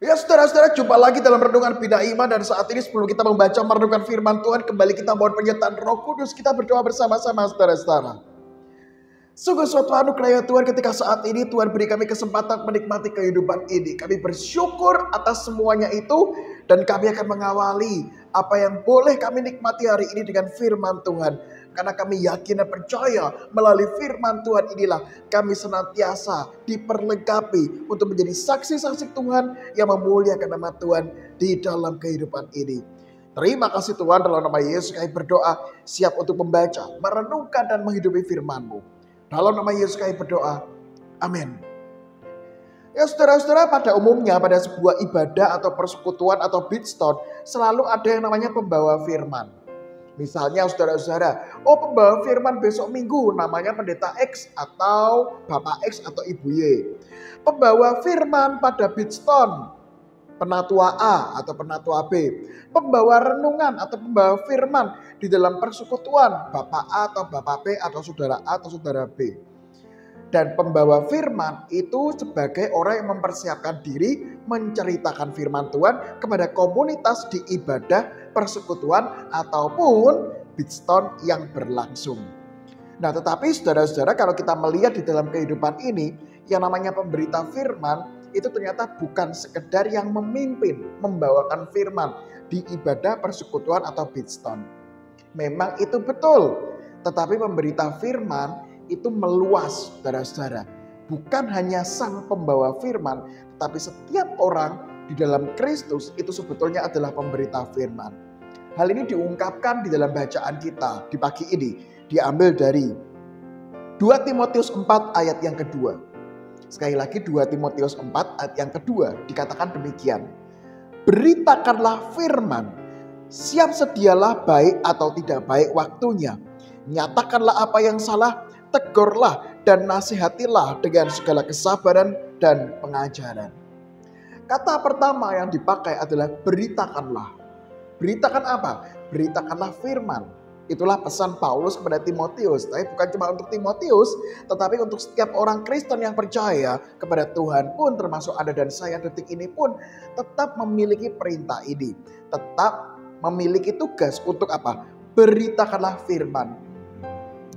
Ya saudara-saudara, jumpa lagi dalam Renungan Bina Iman. Dan saat ini sebelum kita membaca merenungkan firman Tuhan, kembali kita mohon penyertaan Roh Kudus. Kita berdoa bersama-sama saudara-saudara. Sungguh suatu anugerah ya Tuhan, ketika saat ini Tuhan beri kami kesempatan menikmati kehidupan ini. Kami bersyukur atas semuanya itu, dan kami akan mengawali apa yang boleh kami nikmati hari ini dengan firman Tuhan. Karena kami yakin dan percaya melalui firman Tuhan inilah kami senantiasa diperlengkapi untuk menjadi saksi-saksi Tuhan yang memuliakan nama Tuhan di dalam kehidupan ini. Terima kasih Tuhan, dalam nama Yesus kami berdoa, siap untuk membaca, merenungkan dan menghidupi firman-Mu. Dalam nama Yesus kami berdoa, amin. Ya saudara-saudara, pada umumnya pada sebuah ibadah atau persekutuan atau Bidstone selalu ada yang namanya pembawa firman. Misalnya saudara-saudara, pembawa firman besok minggu namanya pendeta X atau Bapak X atau Ibu Y. Pembawa firman pada Bidstone, penatua A atau penatua B. Pembawa renungan atau pembawa firman di dalam persekutuan, Bapak A atau Bapak B atau saudara A atau saudara B. Dan pembawa firman itu sebagai orang yang mempersiapkan diri menceritakan firman Tuhan kepada komunitas di ibadah, persekutuan ataupun Bidstone yang berlangsung. Nah, tetapi saudara-saudara, kalau kita melihat di dalam kehidupan ini, yang namanya pemberita firman itu ternyata bukan sekedar yang memimpin, membawakan firman di ibadah, persekutuan atau Bidstone. Memang itu betul, tetapi pemberita firman itu meluas, saudara-saudara. Bukan hanya sang pembawa firman, tetapi setiap orang di dalam Kristus itu sebetulnya adalah pemberita firman. Hal ini diungkapkan di dalam bacaan kita di pagi ini, diambil dari 2 Timotius 4 ayat yang kedua. Sekali lagi 2 Timotius 4 ayat yang kedua dikatakan demikian. Beritakanlah firman, siap sedialah baik atau tidak baik waktunya. Nyatakanlah apa yang salah, tegurlah dan nasihatilah dengan segala kesabaran dan pengajaran. Kata pertama yang dipakai adalah beritakanlah. Beritakan apa? Beritakanlah firman. Itulah pesan Paulus kepada Timotius. Tapi bukan cuma untuk Timotius, tetapi untuk setiap orang Kristen yang percaya kepada Tuhan pun, termasuk Anda dan saya detik ini pun tetap memiliki perintah ini. Tetap memiliki tugas untuk apa? Beritakanlah firman.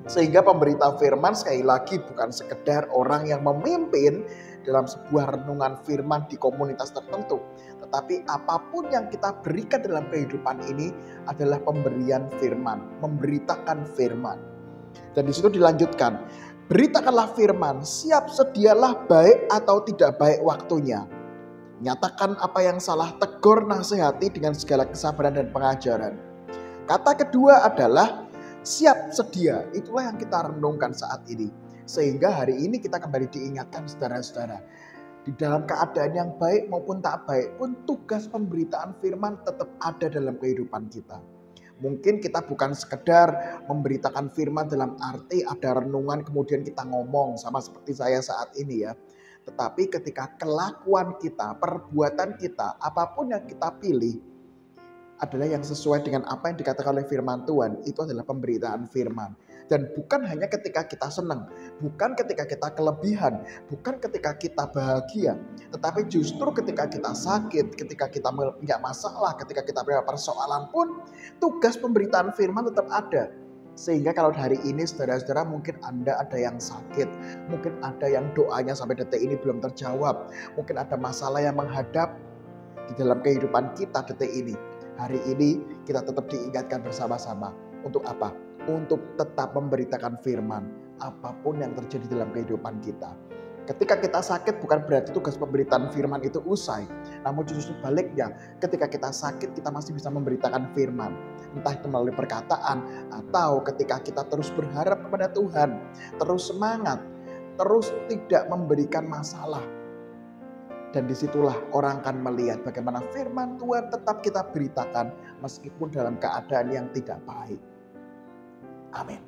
Sehingga pemberita firman sekali lagi bukan sekedar orang yang memimpin dalam sebuah renungan firman di komunitas tertentu. Tetapi apapun yang kita berikan dalam kehidupan ini adalah pemberian firman, memberitakan firman. Dan di situ dilanjutkan, beritakanlah firman, siap sedialah baik atau tidak baik waktunya. Nyatakan apa yang salah, tegur nasihati dengan segala kesabaran dan pengajaran. Kata kedua adalah siap sedia. Itulah yang kita renungkan saat ini. Sehingga hari ini kita kembali diingatkan saudara-saudara, di dalam keadaan yang baik maupun tak baik pun tugas pemberitaan firman tetap ada dalam kehidupan kita. Mungkin kita bukan sekedar memberitakan firman dalam arti ada renungan kemudian kita ngomong sama seperti saya saat ini ya. Tetapi ketika kelakuan kita, perbuatan kita, apapun yang kita pilih adalah yang sesuai dengan apa yang dikatakan oleh firman Tuhan, itu adalah pemberitaan firman. Dan bukan hanya ketika kita senang, bukan ketika kita kelebihan, bukan ketika kita bahagia, tetapi justru ketika kita sakit, ketika kita punya masalah, ketika kita punya persoalan pun, tugas pemberitaan firman tetap ada. Sehingga kalau hari ini saudara-saudara, mungkin Anda ada yang sakit, mungkin ada yang doanya sampai detik ini belum terjawab, mungkin ada masalah yang menghadap di dalam kehidupan kita detik ini. Hari ini kita tetap diingatkan bersama-sama. Untuk apa? Untuk tetap memberitakan firman. Apapun yang terjadi dalam kehidupan kita. Ketika kita sakit bukan berarti tugas pemberitaan firman itu usai. Namun justru sebaliknya, ketika kita sakit kita masih bisa memberitakan firman. Entah itu melalui perkataan atau ketika kita terus berharap kepada Tuhan. Terus semangat. Terus tidak memberikan masalah. Dan disitulah orang akan melihat bagaimana firman Tuhan tetap kita beritakan meskipun dalam keadaan yang tidak baik. Amin.